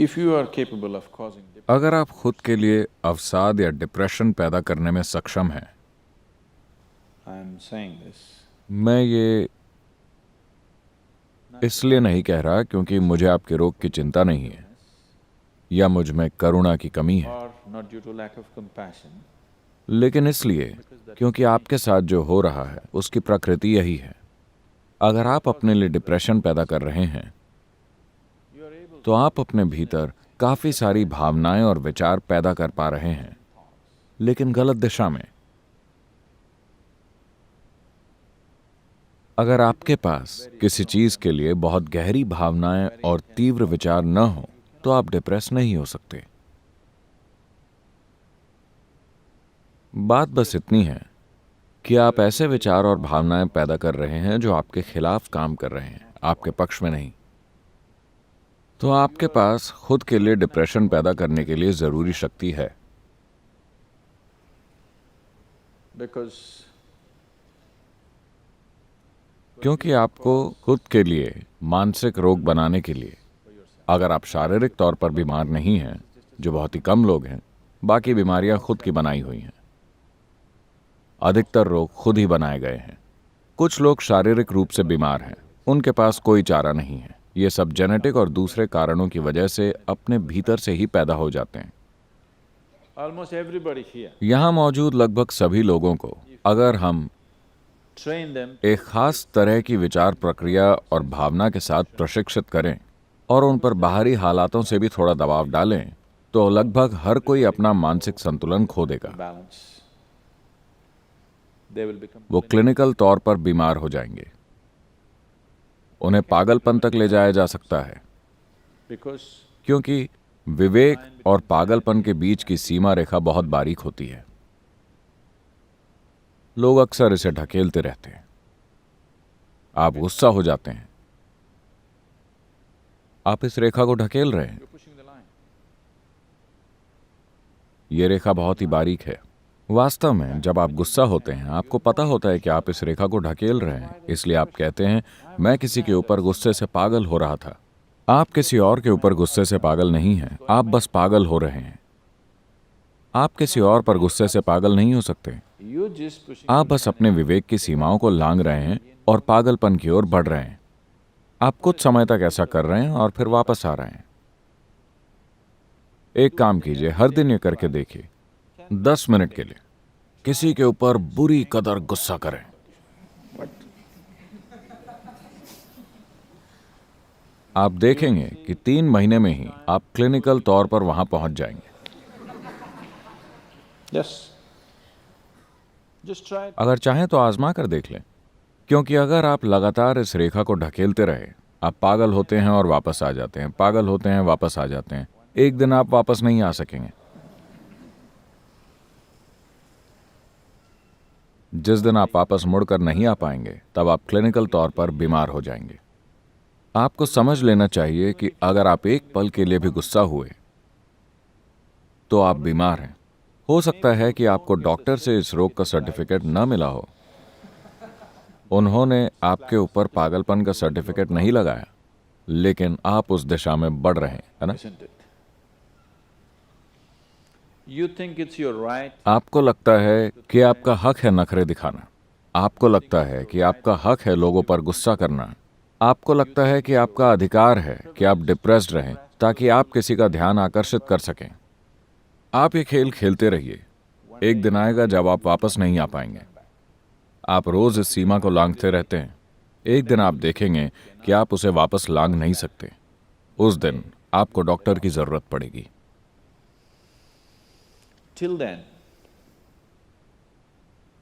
If you are capable of causing अगर आप खुद के लिए अवसाद या डिप्रेशन पैदा करने में सक्षम हैं, I am saying this मैं ये इसलिए नहीं कह रहा क्योंकि मुझे आपके रोग की चिंता नहीं है या मुझ में करुणा की कमी है, or not due to lack of compassion, लेकिन इसलिए क्योंकि आपके साथ जो हो रहा है उसकी प्रकृति यही है। अगर आप अपने लिए डिप्रेशन पैदा कर रहे हैं तो आप अपने भीतर काफी सारी भावनाएं और विचार पैदा कर पा रहे हैं, लेकिन गलत दिशा में। अगर आपके पास किसी चीज के लिए बहुत गहरी भावनाएं और तीव्र विचार न हो तो आप डिप्रेस नहीं हो सकते। बात बस इतनी है कि आप ऐसे विचार और भावनाएं पैदा कर रहे हैं जो आपके खिलाफ काम कर रहे हैं, आपके पक्ष में नहीं। तो आपके पास खुद के लिए डिप्रेशन पैदा करने के लिए जरूरी शक्ति है, because क्योंकि आपको खुद के लिए मानसिक रोग बनाने के लिए, अगर आप शारीरिक तौर पर बीमार नहीं हैं, जो बहुत ही कम लोग हैं, बाकी बीमारियां खुद की बनाई हुई हैं। अधिकतर रोग खुद ही बनाए गए हैं। कुछ लोग शारीरिक रूप से बीमार हैं, उनके पास कोई चारा नहीं है। ये सब जेनेटिक और दूसरे कारणों की वजह से अपने भीतर से ही पैदा हो जाते हैं। almost everybody here, यहां मौजूद लगभग सभी लोगों को अगर हम train them एक खास तरह की विचार प्रक्रिया और भावना के साथ प्रशिक्षित करें और उन पर बाहरी हालातों से भी थोड़ा दबाव डालें, तो लगभग हर कोई अपना मानसिक संतुलन खो देगा। balance. They will become वो क्लिनिकल तौर पर बीमार हो जाएंगे। उन्हें पागलपन तक ले जाया जा सकता है, because क्योंकि विवेक और पागलपन के बीच की सीमा रेखा बहुत बारीक होती है। लोग अक्सर इसे ढकेलते रहते हैं। आप गुस्सा हो जाते हैं, आप इस रेखा को ढकेल रहे हैं। you're pushing the line. ये रेखा बहुत ही बारीक है। वास्तव में जब आप गुस्सा होते हैं, आपको पता होता है कि आप इस रेखा को ढकेल रहे हैं, इसलिए आप कहते हैं, मैं किसी के ऊपर गुस्से से पागल हो रहा था। आप किसी और के ऊपर गुस्से से पागल नहीं हैं, आप बस पागल हो रहे हैं। आप किसी और पर गुस्से से पागल नहीं हो सकते। You're just pushing आप बस अपने विवेक की सीमाओं को लांघ रहे हैं और पागलपन की ओर बढ़ रहे हैं। आप कुछ समय तक ऐसा कर रहे हैं और फिर वापस आ रहे हैं। एक काम कीजिए, हर दिन ये करके देखिए, 10 मिनट के लिए किसी के ऊपर बुरी कदर गुस्सा करें। आप देखेंगे कि 3 महीने में ही आप क्लिनिकल तौर पर वहां पहुंच जाएंगे। yes. Just try it. अगर चाहें तो आजमा कर देख लें, क्योंकि अगर आप लगातार इस रेखा को ढकेलते रहे, आप पागल होते हैं और वापस आ जाते हैं, पागल होते हैं, वापस आ जाते हैं। एक दिन आप वापस नहीं आ सकेंगे। जिस दिन आप वापस मुड़कर नहीं आ पाएंगे, तब आप क्लिनिकल तौर पर बीमार हो जाएंगे। आपको समझ लेना चाहिए कि अगर आप एक पल के लिए भी गुस्सा हुए तो आप बीमार हैं। हो सकता है कि आपको डॉक्टर से इस रोग का सर्टिफिकेट न मिला हो, उन्होंने आपके ऊपर पागलपन का सर्टिफिकेट नहीं लगाया, लेकिन आप उस दिशा में बढ़ रहे हैं, है ना? Isn't it? You think it's your right आपको लगता है कि आपका हक है नखरे दिखाना, आपको लगता है कि आपका हक है लोगों पर गुस्सा करना, आपको लगता है कि आपका अधिकार है कि आप डिप्रेस्ड रहें ताकि आप किसी का ध्यान आकर्षित कर सकें। आप ये खेल खेलते रहिए। एक दिन आएगा जब आप वापस नहीं आ पाएंगे। आप रोज इस सीमा को लांघते रहते हैं। एक दिन आप देखेंगे कि आप उसे वापस लांघ नहीं सकते। उस दिन आपको डॉक्टर की जरूरत पड़ेगी। till then.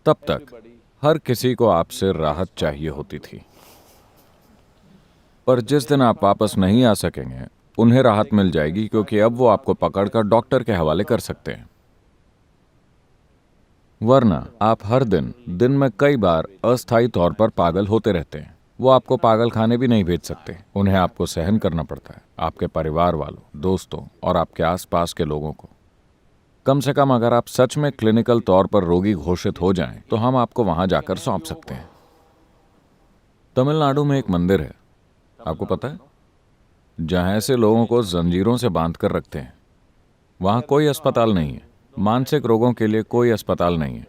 तब तक हर किसी को आपसे राहत चाहिए होती थी, पर जिस दिन आप वापस नहीं आ सकेंगे, उन्हें राहत मिल जाएगी, क्योंकि अब वो आपको पकड़कर डॉक्टर के हवाले कर सकते हैं। वरना आप हर दिन में कई बार अस्थायी तौर पर पागल होते रहते हैं। वो आपको पागल खाने भी नहीं भेज सकते, उन्हें आपको सहन करना पड़ता है, आपके परिवार वालों, दोस्तों और आपके आसपास के लोगों को। कम से कम अगर आप सच में क्लिनिकल तौर पर रोगी घोषित हो जाएं, तो हम आपको वहां जाकर सौंप सकते हैं। तमिलनाडु में एक मंदिर है, आपको पता है? जहां ऐसे लोगों को जंजीरों से बांध कर रखते हैं। वहां कोई अस्पताल नहीं है, मानसिक रोगों के लिए कोई अस्पताल नहीं है।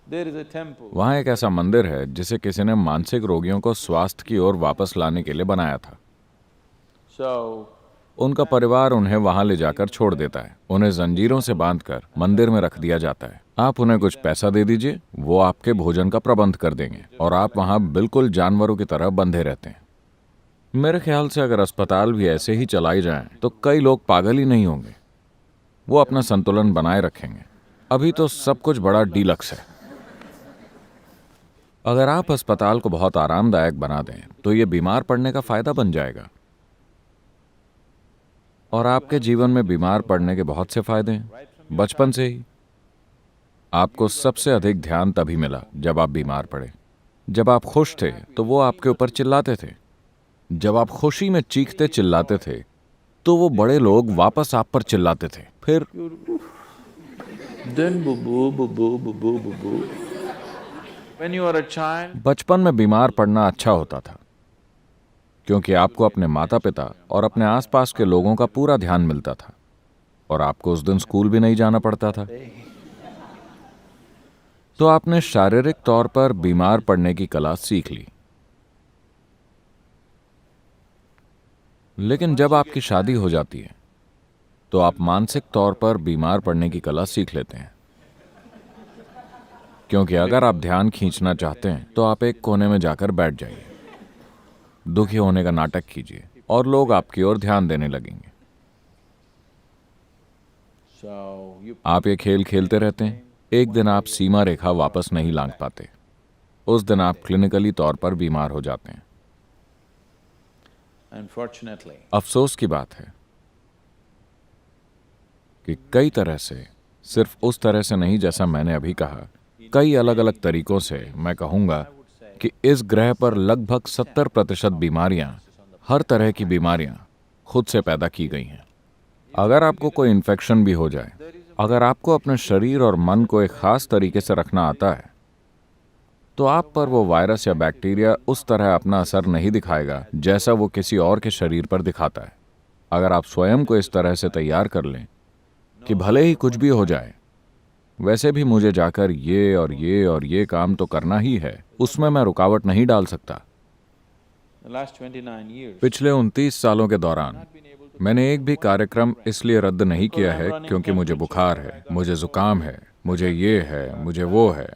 There is a temple. वहां एक ऐसा मंदिर है जिसे किसी ने मानसिक रोगियों को स्वास्थ्य की ओर वापस लाने के लिए बनाया था। So, उनका परिवार उन्हें वहां ले जाकर छोड़ देता है। उन्हें जंजीरों से बांधकर मंदिर में रख दिया जाता है। आप उन्हें कुछ पैसा दे दीजिए, वो आपके भोजन का प्रबंध कर देंगे और आप वहां बिल्कुल जानवरों की तरह बंधे रहते हैं। मेरे ख्याल से अगर अस्पताल भी ऐसे ही चलाई जाएं, तो कई लोग पागल ही नहीं होंगे। वो अपना संतुलन बनाए रखेंगे। अभी तो सब कुछ बड़ा डीलक्स है। अगर आप अस्पताल को बहुत आरामदायक बना दें, तो ये बीमार पड़ने का फायदा बन जाएगा। और आपके जीवन में बीमार पड़ने के बहुत से फायदे हैं, बचपन से ही। आपको सबसे अधिक ध्यान तभी मिला जब आप बीमार पड़े। जब आप खुश थे तो वो आपके ऊपर चिल्लाते थे। जब आप खुशी में चीखते चिल्लाते थे तो वो बड़े लोग वापस आप पर चिल्लाते थे। फिर then boo boo boo boo boo boo boo boo. When you are a child, बचपन में बीमार पड़ना अच्छा होता था, क्योंकि आपको अपने माता पिता और अपने आसपास के लोगों का पूरा ध्यान मिलता था और आपको उस दिन स्कूल भी नहीं जाना पड़ता था। तो आपने शारीरिक तौर पर बीमार पड़ने की कला सीख ली। लेकिन जब आपकी शादी हो जाती है तो आप मानसिक तौर पर बीमार पड़ने की कला सीख लेते हैं। क्योंकि अगर आप ध्यान खींचना चाहते हैं तो आप एक कोने में जाकर बैठ जाइए, दुखी होने का नाटक कीजिए और लोग आपकी ओर ध्यान देने लगेंगे। so you आप ये खेल खेलते रहते हैं। एक दिन आप सीमा रेखा वापस नहीं लांघ पाते। उस दिन आप क्लिनिकली तौर पर बीमार हो जाते हैं। unfortunately, अफसोस की बात है कि कई तरह से, सिर्फ उस तरह से नहीं जैसा मैंने अभी कहा, कई अलग अलग तरीकों से मैं कहूंगा कि इस ग्रह पर लगभग 70% बीमारियां, हर तरह की बीमारियां खुद से पैदा की गई हैं। अगर आपको कोई इन्फेक्शन भी हो जाए, अगर आपको अपने शरीर और मन को एक खास तरीके से रखना आता है, तो आप पर वो वायरस या बैक्टीरिया उस तरह अपना असर नहीं दिखाएगा जैसा वो किसी और के शरीर पर दिखाता है। अगर आप स्वयं को इस तरह से तैयार कर लें कि भले ही कुछ भी हो जाए, वैसे भी मुझे जाकर ये और ये और ये काम तो करना ही है, उसमें मैं रुकावट नहीं डाल सकता। the last 29 years, पिछले 29 सालों के दौरान मैंने एक भी कार्यक्रम इसलिए रद्द नहीं किया है क्योंकि मुझे बुखार है, मुझे जुकाम है, मुझे ये है, मुझे वो है।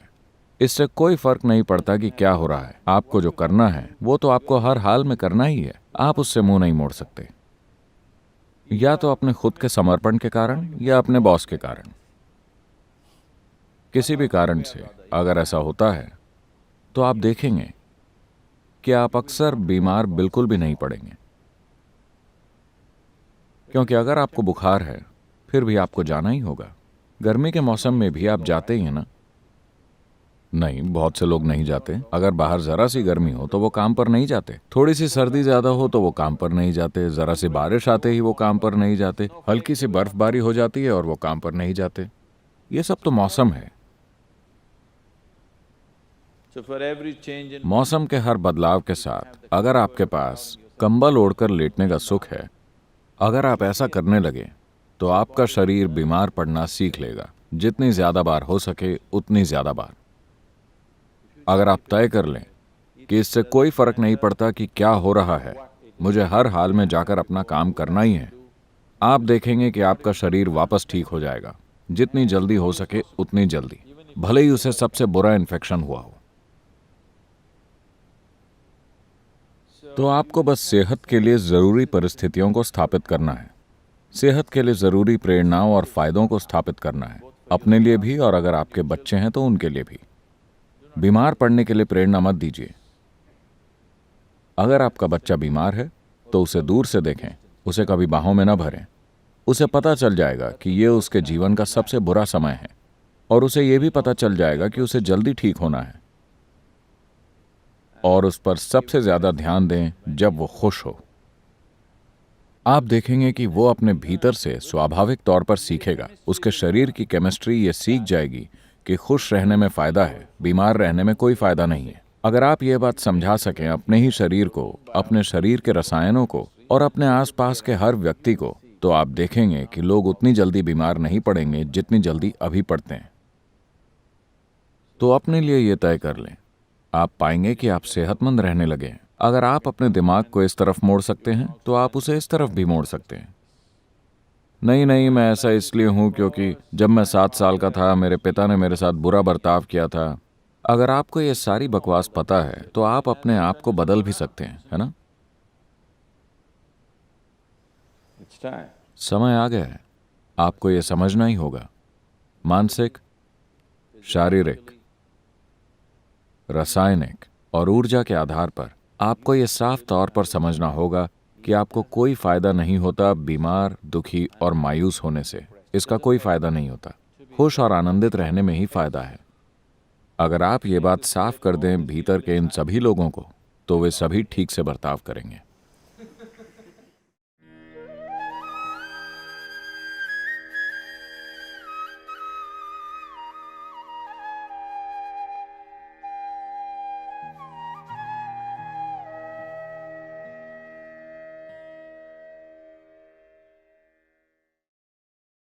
इससे कोई फर्क नहीं पड़ता कि क्या हो रहा है। आपको जो करना है वो तो आपको हर हाल में करना ही है। आप उससे मुंह नहीं मोड़ सकते, या तो अपने खुद के समर्पण के कारण या अपने बॉस के कारण। किसी भी कारण से अगर ऐसा होता है तो आप देखेंगे कि आप अक्सर बीमार बिल्कुल भी नहीं पड़ेंगे। क्योंकि अगर आपको बुखार है फिर भी आपको जाना ही होगा। गर्मी के मौसम में भी आप जाते ही हैं ना? नहीं, बहुत से लोग नहीं जाते। अगर बाहर जरा सी गर्मी हो तो वो काम पर नहीं जाते, थोड़ी सी सर्दी ज्यादा हो तो वो काम पर नहीं जाते, जरा सी बारिश आते ही वो काम पर नहीं जाते, हल्की सी बर्फबारी हो जाती है और वो काम पर नहीं जाते। ये सब तो मौसम है। so for every change in मौसम के हर बदलाव के साथ अगर आपके पास कंबल ओढ़कर लेटने का सुख है, अगर आप ऐसा करने लगे तो आपका शरीर बीमार पड़ना सीख लेगा। जितनी ज्यादा बार हो सके उतनी ज्यादा बार। अगर आप तय कर लें कि इससे कोई फर्क नहीं पड़ता कि क्या हो रहा है, मुझे हर हाल में जाकर अपना काम करना ही है, आप देखेंगे कि आपका शरीर वापस ठीक हो जाएगा। जितनी जल्दी हो सके उतनी जल्दी, भले ही उसे सबसे बुरा इन्फेक्शन हुआ हो। तो आपको बस सेहत के लिए जरूरी परिस्थितियों को स्थापित करना है, सेहत के लिए जरूरी प्रेरणाओं और फायदों को स्थापित करना है, अपने लिए भी और अगर आपके बच्चे हैं तो उनके लिए भी। बीमार पड़ने के लिए प्रेरणा मत दीजिए। अगर आपका बच्चा बीमार है तो उसे दूर से देखें, उसे कभी बाहों में न भरें। उसे पता चल जाएगा कि ये उसके जीवन का सबसे बुरा समय है और उसे ये भी पता चल जाएगा कि उसे जल्दी ठीक होना है। और उस पर सबसे ज्यादा ध्यान दें जब वो खुश हो। आप देखेंगे कि वो अपने भीतर से स्वाभाविक तौर पर सीखेगा। उसके शरीर की केमिस्ट्री ये सीख जाएगी कि खुश रहने में फायदा है, बीमार रहने में कोई फायदा नहीं है। अगर आप ये बात समझा सकें अपने ही शरीर को, अपने शरीर के रसायनों को, और अपने आसपास के हर व्यक्ति को, तो आप देखेंगे कि लोग उतनी जल्दी बीमार नहीं पड़ेंगे जितनी जल्दी अभी पड़ते हैं। तो अपने लिए ये तय कर लें, आप पाएंगे कि आप सेहतमंद रहने लगे हैं। अगर आप अपने दिमाग को इस तरफ मोड़ सकते हैं तो आप उसे इस तरफ भी मोड़ सकते हैं। नहीं, मैं ऐसा इसलिए हूं क्योंकि जब मैं 7 साल का था मेरे पिता ने मेरे साथ बुरा बर्ताव किया था। अगर आपको ये सारी बकवास पता है तो आप अपने आप को बदल भी सकते हैं, है ना? It's time. समय आ गया है, आपको ये समझना ही होगा। मानसिक, शारीरिक, रासायनिक और ऊर्जा के आधार पर आपको ये साफ तौर पर समझना होगा कि आपको कोई फायदा नहीं होता बीमार, दुखी और मायूस होने से। इसका कोई फायदा नहीं होता। खुश और आनंदित रहने में ही फायदा है। अगर आप ये बात साफ कर दें भीतर के इन सभी लोगों को, तो वे सभी ठीक से बर्ताव करेंगे।